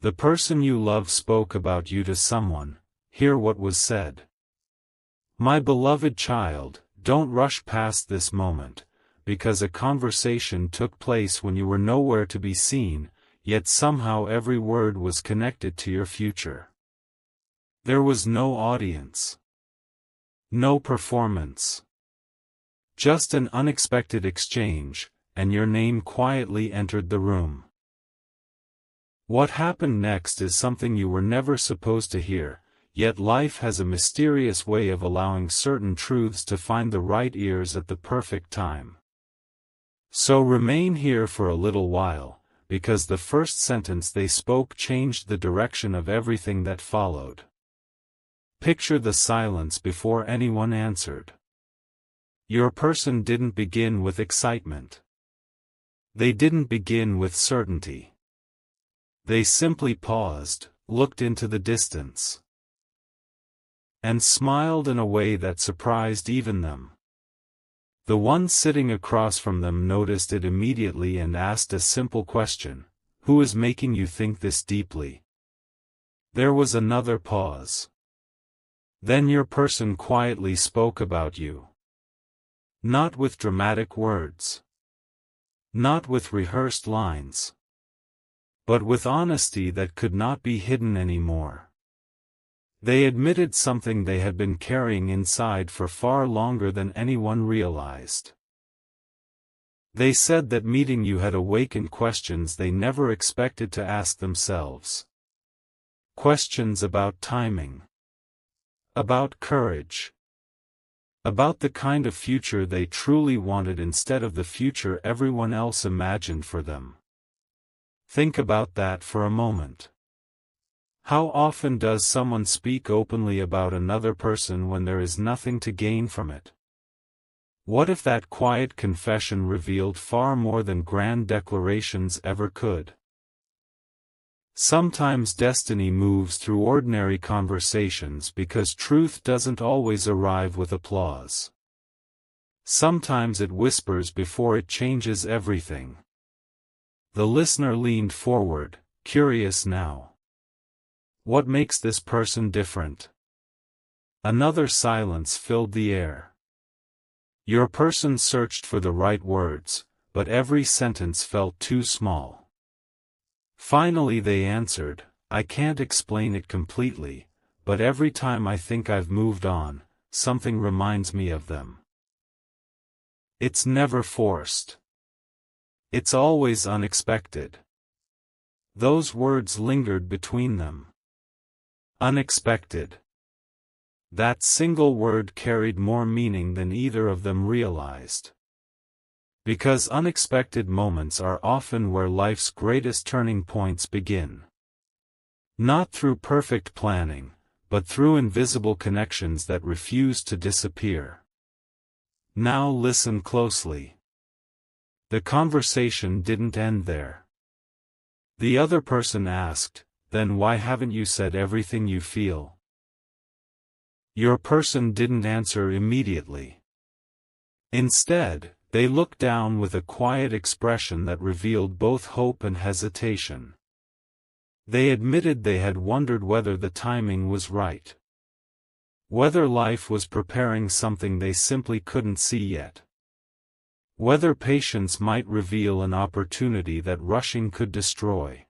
The person you love spoke about you to someone. Hear what was said. My beloved child, don't rush past this moment, because a conversation took place when you were nowhere to be seen, yet somehow every word was connected to your future. There was no audience. No performance. Just an unexpected exchange, and your name quietly entered the room. What happened next is something you were never supposed to hear, yet life has a mysterious way of allowing certain truths to find the right ears at the perfect time. So remain here for a little while, because the first sentence they spoke changed the direction of everything that followed. Picture the silence before anyone answered. Your person didn't begin with excitement. They didn't begin with certainty. They simply paused, looked into the distance, and smiled in a way that surprised even them. The one sitting across from them noticed it immediately and asked a simple question: who is making you think this deeply? There was another pause. Then your person quietly spoke about you. Not with dramatic words. Not with rehearsed lines. But with honesty that could not be hidden anymore. They admitted something they had been carrying inside for far longer than anyone realized. They said that meeting you had awakened questions they never expected to ask themselves. Questions about timing. About courage. About the kind of future they truly wanted instead of the future everyone else imagined for them. Think about that for a moment. How often does someone speak openly about another person when there is nothing to gain from it? What if that quiet confession revealed far more than grand declarations ever could? Sometimes destiny moves through ordinary conversations because truth doesn't always arrive with applause. Sometimes it whispers before it changes everything. The listener leaned forward, curious now. What makes this person different? Another silence filled the air. Your person searched for the right words, but every sentence felt too small. Finally they answered, I can't explain it completely, but every time I think I've moved on, something reminds me of them. It's never forced. It's always unexpected. Those words lingered between them. Unexpected. That single word carried more meaning than either of them realized. Because unexpected moments are often where life's greatest turning points begin. Not through perfect planning, but through invisible connections that refuse to disappear. Now listen closely. The conversation didn't end there. The other person asked, then why haven't you said everything you feel? Your person didn't answer immediately. Instead, they looked down with a quiet expression that revealed both hope and hesitation. They admitted they had wondered whether the timing was right. Whether life was preparing something they simply couldn't see yet. Whether patience might reveal an opportunity that rushing could destroy.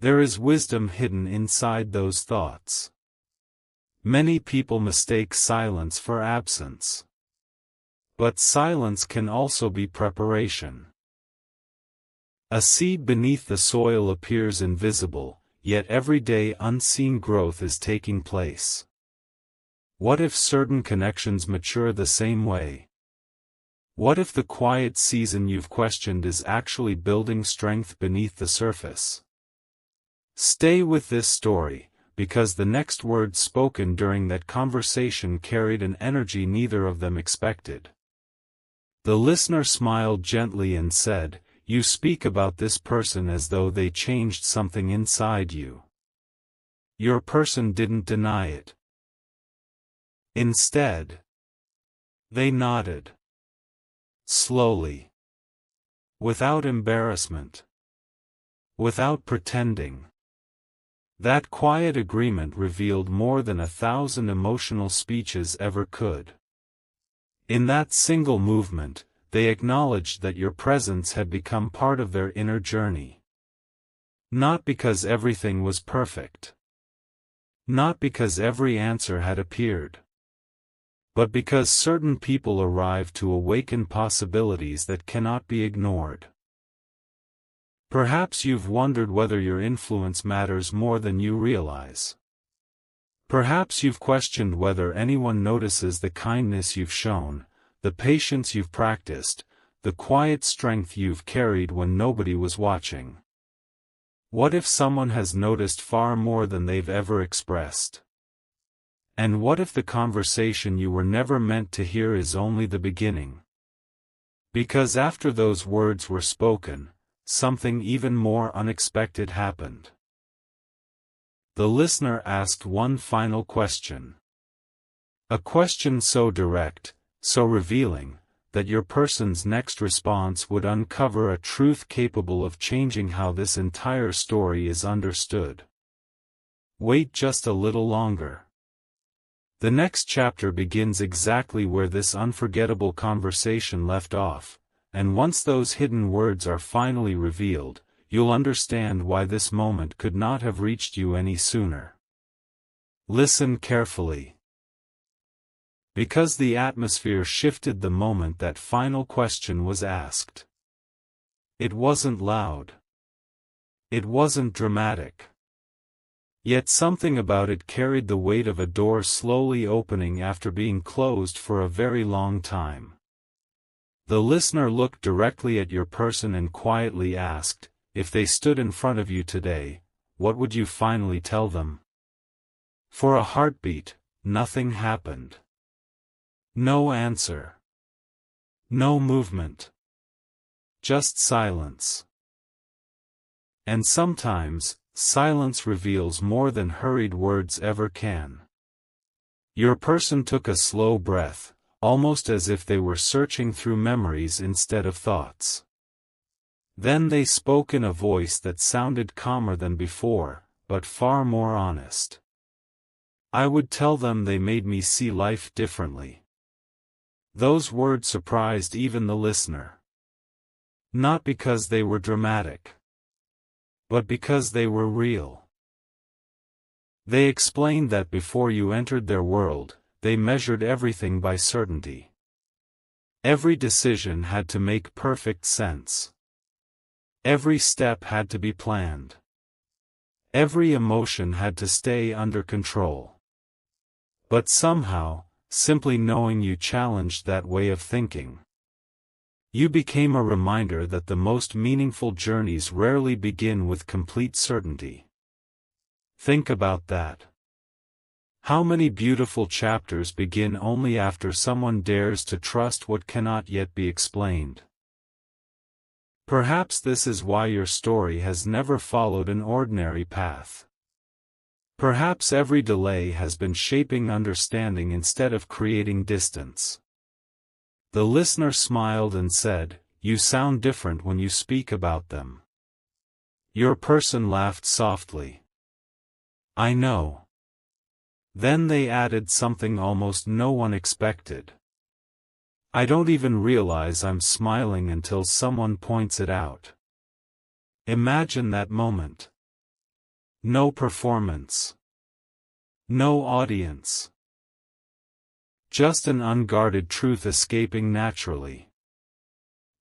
There is wisdom hidden inside those thoughts. Many people mistake silence for absence. But silence can also be preparation. A seed beneath the soil appears invisible, yet every day unseen growth is taking place. What if certain connections mature the same way? What if the quiet season you've questioned is actually building strength beneath the surface? Stay with this story, because the next words spoken during that conversation carried an energy neither of them expected. The listener smiled gently and said, "You speak about this person as though they changed something inside you." Your person didn't deny it. Instead, they nodded. Slowly. Without embarrassment. Without pretending. That quiet agreement revealed more than 1,000 emotional speeches ever could. In that single movement, they acknowledged that your presence had become part of their inner journey. Not because everything was perfect. Not because every answer had appeared. But because certain people arrived to awaken possibilities that cannot be ignored. Perhaps you've wondered whether your influence matters more than you realize. Perhaps you've questioned whether anyone notices the kindness you've shown, the patience you've practiced, the quiet strength you've carried when nobody was watching. What if someone has noticed far more than they've ever expressed? And what if the conversation you were never meant to hear is only the beginning? Because after those words were spoken, something even more unexpected happened. The listener asked one final question. A question so direct, so revealing, that your person's next response would uncover a truth capable of changing how this entire story is understood. Wait just a little longer. The next chapter begins exactly where this unforgettable conversation left off, and once those hidden words are finally revealed, you'll understand why this moment could not have reached you any sooner. Listen carefully. Because the atmosphere shifted the moment that final question was asked. It wasn't loud. It wasn't dramatic. Yet something about it carried the weight of a door slowly opening after being closed for a very long time. The listener looked directly at your person and quietly asked, if they stood in front of you today, what would you finally tell them? For a heartbeat, nothing happened. No answer. No movement. Just silence. And sometimes, silence reveals more than hurried words ever can. Your person took a slow breath, almost as if they were searching through memories instead of thoughts. Then they spoke in a voice that sounded calmer than before, but far more honest. I would tell them they made me see life differently. Those words surprised even the listener. Not because they were dramatic, but because they were real. They explained that before you entered their world, they measured everything by certainty. Every decision had to make perfect sense. Every step had to be planned. Every emotion had to stay under control. But somehow, simply knowing you challenged that way of thinking. You became a reminder that the most meaningful journeys rarely begin with complete certainty. Think about that. How many beautiful chapters begin only after someone dares to trust what cannot yet be explained? Perhaps this is why your story has never followed an ordinary path. Perhaps every delay has been shaping understanding instead of creating distance. The listener smiled and said, "You sound different when you speak about them." Your person laughed softly. "I know." Then they added something almost no one expected. "I don't even realize I'm smiling until someone points it out." Imagine that moment. No performance. No audience. Just an unguarded truth escaping naturally.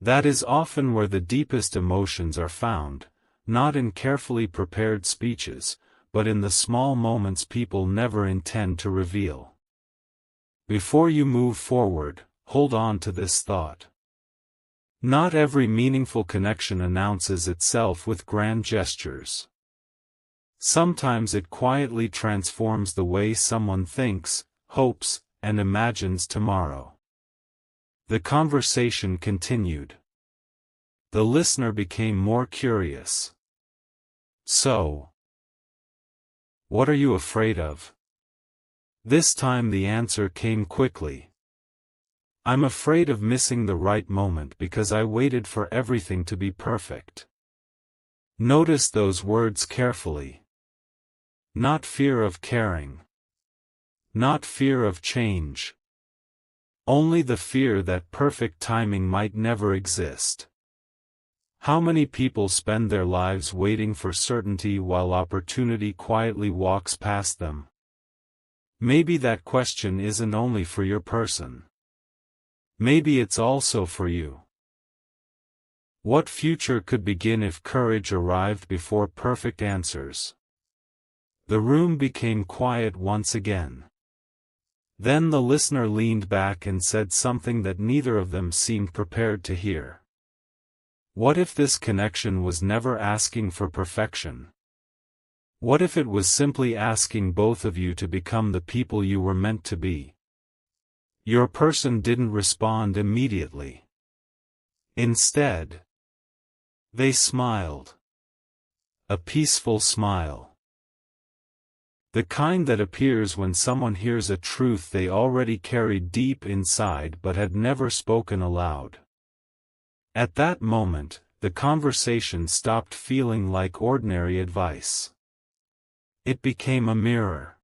That is often where the deepest emotions are found, not in carefully prepared speeches, but in the small moments people never intend to reveal. Before you move forward, hold on to this thought. Not every meaningful connection announces itself with grand gestures. Sometimes it quietly transforms the way someone thinks, hopes, and imagines tomorrow. The conversation continued. The listener became more curious. So, what are you afraid of? This time the answer came quickly. I'm afraid of missing the right moment because I waited for everything to be perfect. Notice those words carefully. Not fear of caring. Not fear of change. Only the fear that perfect timing might never exist. How many people spend their lives waiting for certainty while opportunity quietly walks past them? Maybe that question isn't only for your person. Maybe it's also for you. What future could begin if courage arrived before perfect answers? The room became quiet once again. Then the listener leaned back and said something that neither of them seemed prepared to hear. What if this connection was never asking for perfection? What if it was simply asking both of you to become the people you were meant to be? Your person didn't respond immediately. Instead, they smiled. A peaceful smile. The kind that appears when someone hears a truth they already carried deep inside but had never spoken aloud. At that moment, the conversation stopped feeling like ordinary advice. It became a mirror.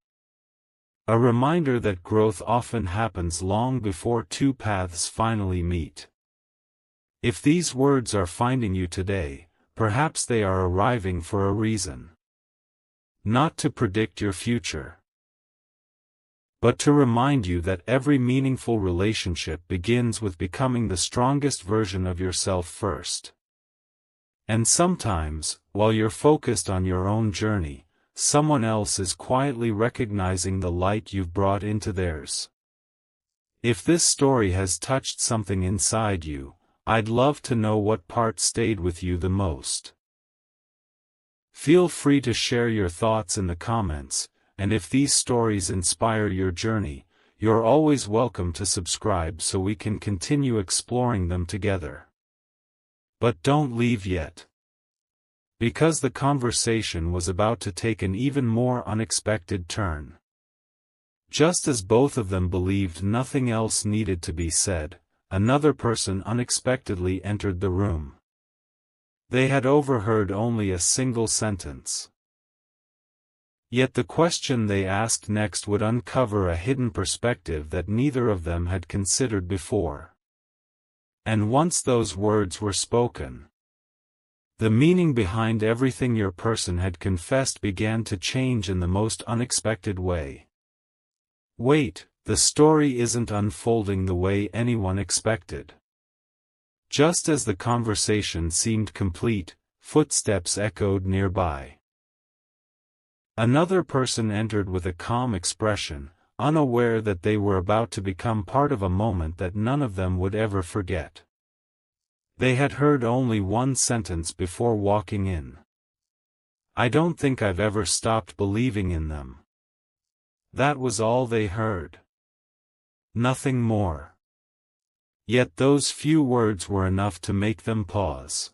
A reminder that growth often happens long before two paths finally meet. If these words are finding you today, perhaps they are arriving for a reason. Not to predict your future, but to remind you that every meaningful relationship begins with becoming the strongest version of yourself first. And sometimes, while you're focused on your own journey, someone else is quietly recognizing the light you've brought into theirs. If this story has touched something inside you, I'd love to know what part stayed with you the most. Feel free to share your thoughts in the comments, and if these stories inspire your journey, you're always welcome to subscribe so we can continue exploring them together. But don't leave yet. Because the conversation was about to take an even more unexpected turn. Just as both of them believed nothing else needed to be said, another person unexpectedly entered the room. They had overheard only a single sentence. Yet the question they asked next would uncover a hidden perspective that neither of them had considered before. And once those words were spoken, the meaning behind everything your person had confessed began to change in the most unexpected way. Wait, the story isn't unfolding the way anyone expected. Just as the conversation seemed complete, footsteps echoed nearby. Another person entered with a calm expression, unaware that they were about to become part of a moment that none of them would ever forget. They had heard only one sentence before walking in. I don't think I've ever stopped believing in them. That was all they heard. Nothing more. Yet those few words were enough to make them pause.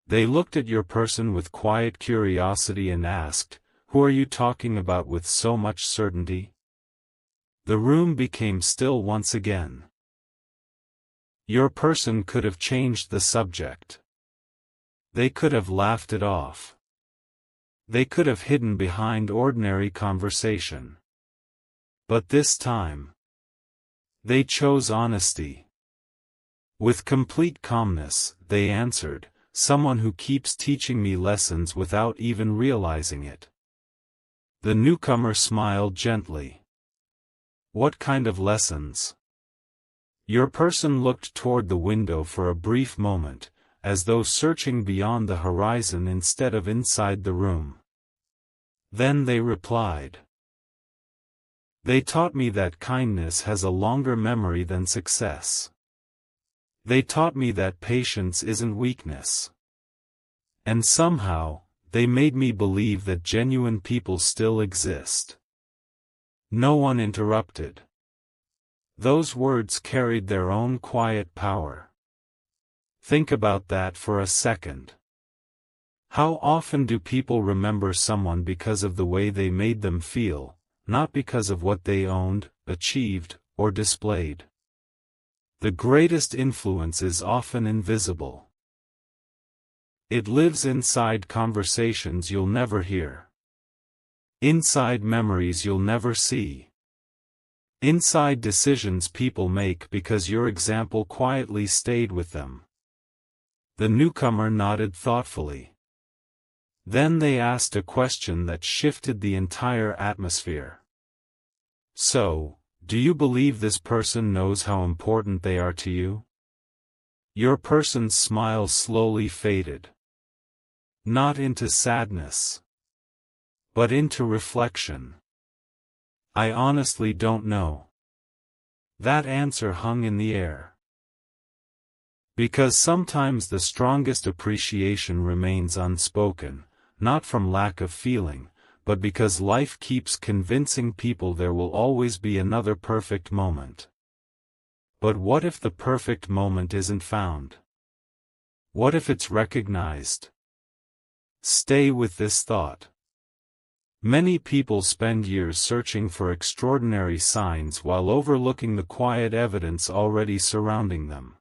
They looked at your person with quiet curiosity and asked, "Who are you talking about with so much certainty?" The room became still once again. Your person could have changed the subject. They could have laughed it off. They could have hidden behind ordinary conversation. But this time, they chose honesty. With complete calmness, they answered, "Someone who keeps teaching me lessons without even realizing it." The newcomer smiled gently. What kind of lessons? Your person looked toward the window for a brief moment, as though searching beyond the horizon instead of inside the room. Then they replied. They taught me that kindness has a longer memory than success. They taught me that patience isn't weakness. And somehow, they made me believe that genuine people still exist. No one interrupted. Those words carried their own quiet power. Think about that for a second. How often do people remember someone because of the way they made them feel, not because of what they owned, achieved, or displayed? The greatest influence is often invisible. It lives inside conversations you'll never hear. Inside memories you'll never see. Inside decisions people make because your example quietly stayed with them. The newcomer nodded thoughtfully. Then they asked a question that shifted the entire atmosphere. So, do you believe this person knows how important they are to you? Your person's smile slowly faded. Not into sadness, but into reflection. I honestly don't know. That answer hung in the air. Because sometimes the strongest appreciation remains unspoken, not from lack of feeling, but because life keeps convincing people there will always be another perfect moment. But what if the perfect moment isn't found? What if it's recognized? Stay with this thought. Many people spend years searching for extraordinary signs while overlooking the quiet evidence already surrounding them.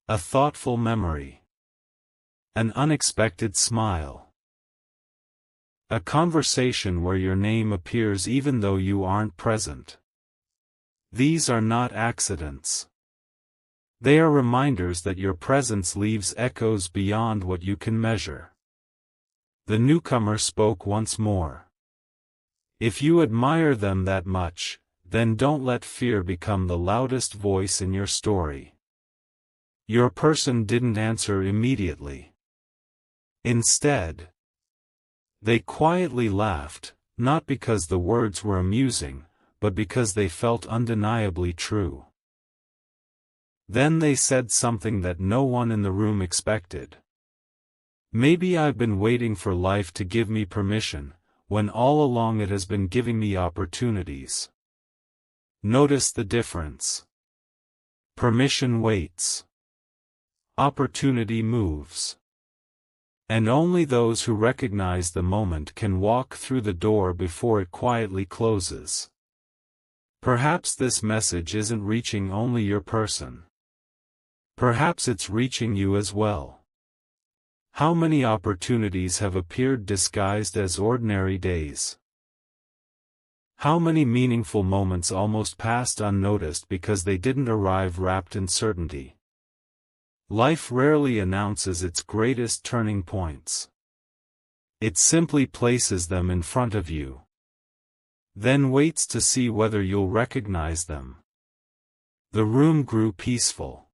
A thoughtful memory. An unexpected smile. A conversation where your name appears even though you aren't present. These are not accidents. They are reminders that your presence leaves echoes beyond what you can measure. The newcomer spoke once more. If you admire them that much, then don't let fear become the loudest voice in your story. Your person didn't answer immediately. Instead, they quietly laughed, not because the words were amusing, but because they felt undeniably true. Then they said something that no one in the room expected. Maybe I've been waiting for life to give me permission, when all along it has been giving me opportunities. Notice the difference. Permission waits. Opportunity moves. And only those who recognize the moment can walk through the door before it quietly closes. Perhaps this message isn't reaching only your person. Perhaps it's reaching you as well. How many opportunities have appeared disguised as ordinary days? How many meaningful moments almost passed unnoticed because they didn't arrive wrapped in certainty? Life rarely announces its greatest turning points. It simply places them in front of you. Then waits to see whether you'll recognize them. The room grew peaceful.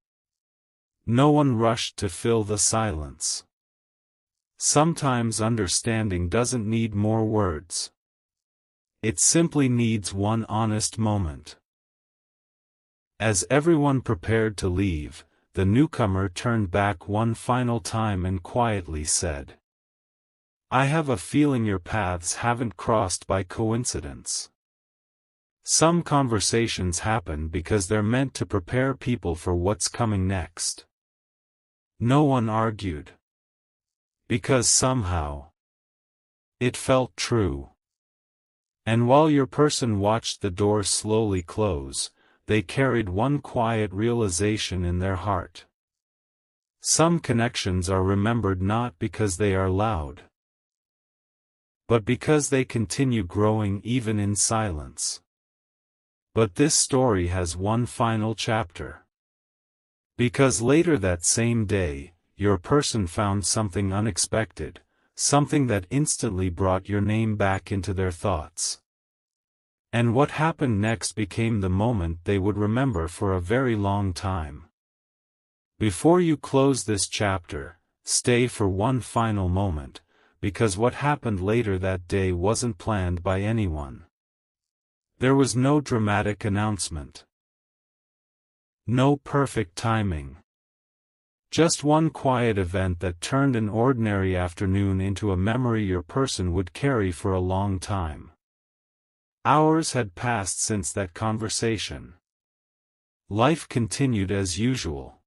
No one rushed to fill the silence. Sometimes understanding doesn't need more words. It simply needs one honest moment. As everyone prepared to leave, the newcomer turned back one final time and quietly said, "I have a feeling your paths haven't crossed by coincidence. Some conversations happen because they're meant to prepare people for what's coming next." No one argued. Because somehow, it felt true. And while your person watched the door slowly close, they carried one quiet realization in their heart. Some connections are remembered not because they are loud, but because they continue growing even in silence. But this story has one final chapter. Because later that same day, your person found something unexpected, something that instantly brought your name back into their thoughts. And what happened next became the moment they would remember for a very long time. Before you close this chapter, stay for one final moment, because what happened later that day wasn't planned by anyone. There was no dramatic announcement. No perfect timing. Just one quiet event that turned an ordinary afternoon into a memory your person would carry for a long time. Hours had passed since that conversation. Life continued as usual.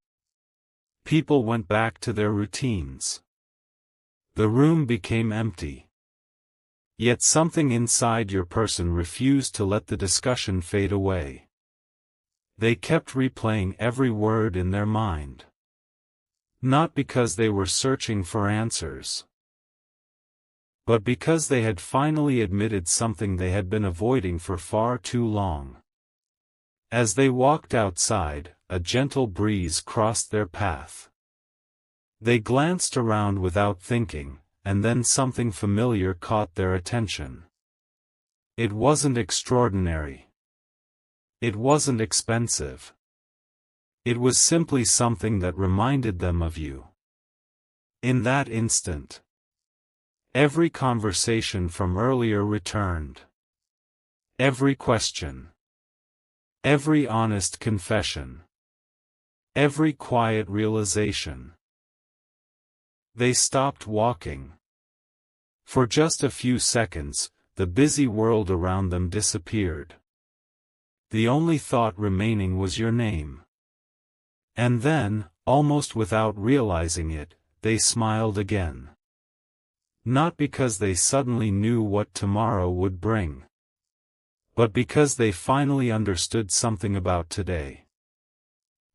People went back to their routines. The room became empty. Yet something inside your person refused to let the discussion fade away. They kept replaying every word in their mind. Not because they were searching for answers, but because they had finally admitted something they had been avoiding for far too long. As they walked outside, a gentle breeze crossed their path. They glanced around without thinking, and then something familiar caught their attention. It wasn't extraordinary. It wasn't expensive. It was simply something that reminded them of you. In that instant, every conversation from earlier returned. Every question. Every honest confession. Every quiet realization. They stopped walking. For just a few seconds, the busy world around them disappeared. The only thought remaining was your name. And then, almost without realizing it, they smiled again. Not because they suddenly knew what tomorrow would bring, but because they finally understood something about today.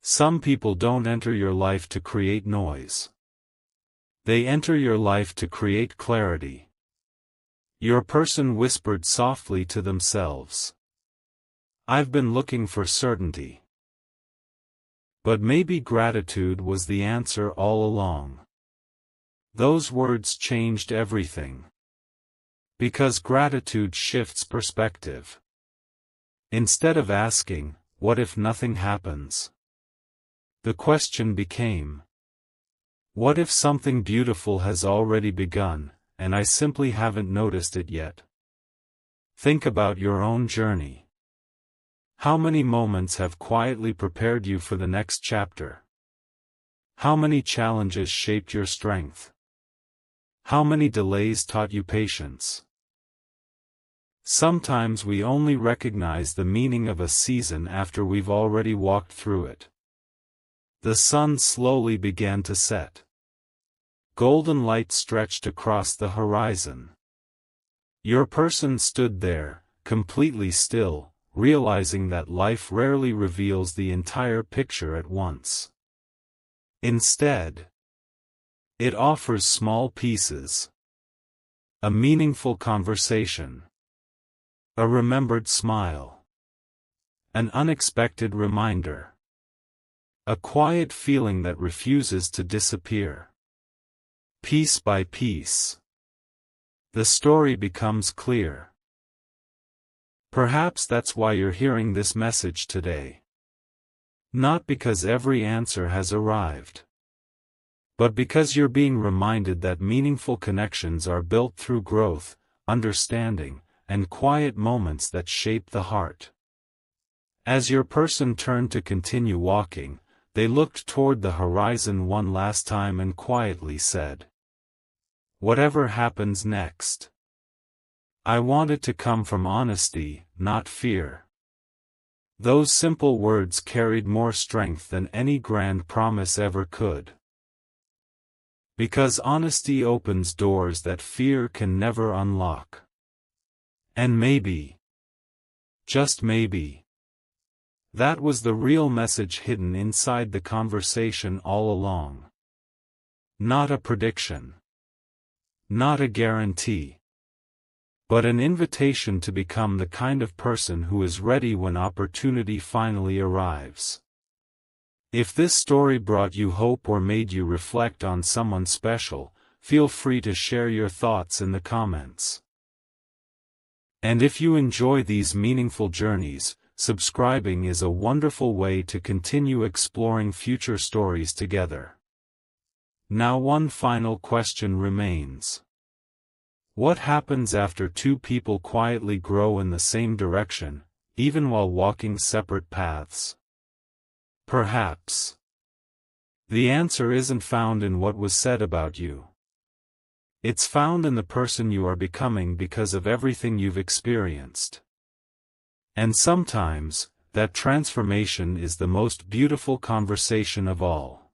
Some people don't enter your life to create noise. They enter your life to create clarity. Your person whispered softly to themselves, "I've been looking for certainty." But maybe gratitude was the answer all along. Those words changed everything. Because gratitude shifts perspective. Instead of asking, "What if nothing happens?" the question became, "What if something beautiful has already begun, and I simply haven't noticed it yet?" Think about your own journey. How many moments have quietly prepared you for the next chapter? How many challenges shaped your strength? How many delays taught you patience? Sometimes we only recognize the meaning of a season after we've already walked through it. The sun slowly began to set. Golden light stretched across the horizon. Your person stood there, completely still, realizing that life rarely reveals the entire picture at once. Instead, it offers small pieces. A meaningful conversation. A remembered smile. An unexpected reminder. A quiet feeling that refuses to disappear. Piece by piece, the story becomes clear. Perhaps that's why you're hearing this message today. Not because every answer has arrived, but because you're being reminded that meaningful connections are built through growth, understanding, and quiet moments that shape the heart. As your person turned to continue walking, they looked toward the horizon one last time and quietly said, "Whatever happens next, I want it to come from honesty, not fear." Those simple words carried more strength than any grand promise ever could. Because honesty opens doors that fear can never unlock. And maybe, just maybe, that was the real message hidden inside the conversation all along. Not a prediction. Not a guarantee. But an invitation to become the kind of person who is ready when opportunity finally arrives. If this story brought you hope or made you reflect on someone special, feel free to share your thoughts in the comments. And if you enjoy these meaningful journeys, subscribing is a wonderful way to continue exploring future stories together. Now one final question remains. What happens after two people quietly grow in the same direction, even while walking separate paths? Perhaps the answer isn't found in what was said about you. It's found in the person you are becoming because of everything you've experienced. And sometimes, that transformation is the most beautiful conversation of all.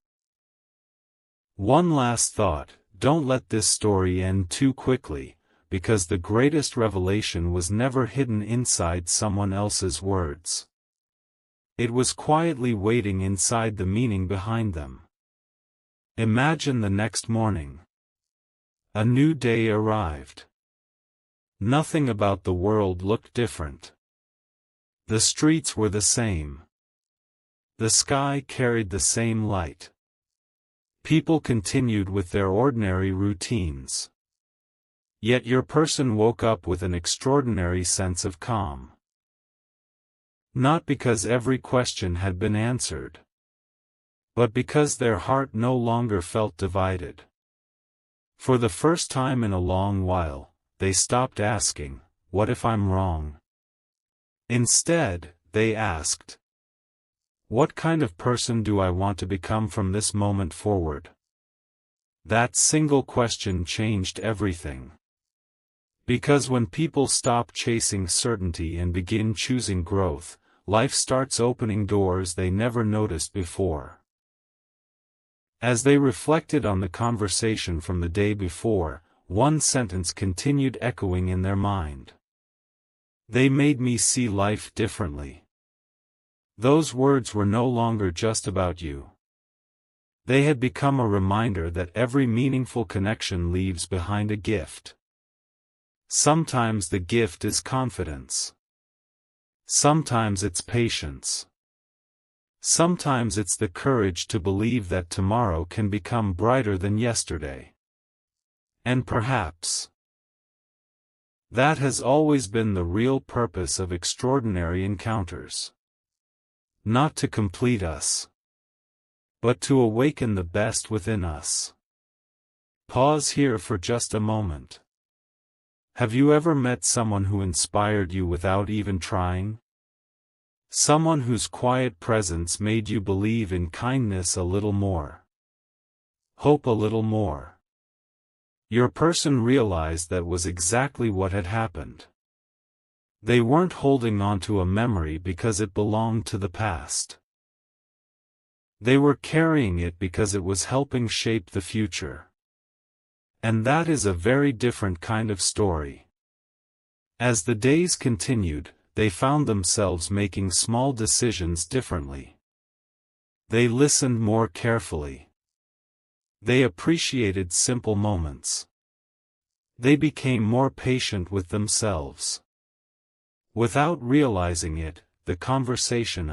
One last thought, don't let this story end too quickly, because the greatest revelation was never hidden inside someone else's words. It was quietly waiting inside the meaning behind them. Imagine the next morning. A new day arrived. Nothing about the world looked different. The streets were the same. The sky carried the same light. People continued with their ordinary routines. Yet your person woke up with an extraordinary sense of calm. Not because every question had been answered, but because their heart no longer felt divided. For the first time in a long while, they stopped asking, "What if I'm wrong?" Instead, they asked, "What kind of person do I want to become from this moment forward?" That single question changed everything. Because when people stop chasing certainty and begin choosing growth, life starts opening doors they never noticed before. As they reflected on the conversation from the day before, one sentence continued echoing in their mind. "They made me see life differently." Those words were no longer just about you. They had become a reminder that every meaningful connection leaves behind a gift. Sometimes the gift is confidence. Sometimes it's patience. Sometimes it's the courage to believe that tomorrow can become brighter than yesterday. And perhaps that has always been the real purpose of extraordinary encounters. Not to complete us, but to awaken the best within us. Pause here for just a moment. Have you ever met someone who inspired you without even trying? Someone whose quiet presence made you believe in kindness a little more, hope a little more. Your person realized that was exactly what had happened. They weren't holding on to a memory because it belonged to the past. They were carrying it because it was helping shape the future. And that is a very different kind of story. As the days continued, they found themselves making small decisions differently. They listened more carefully. They appreciated simple moments. They became more patient with themselves. Without realizing it, the conversation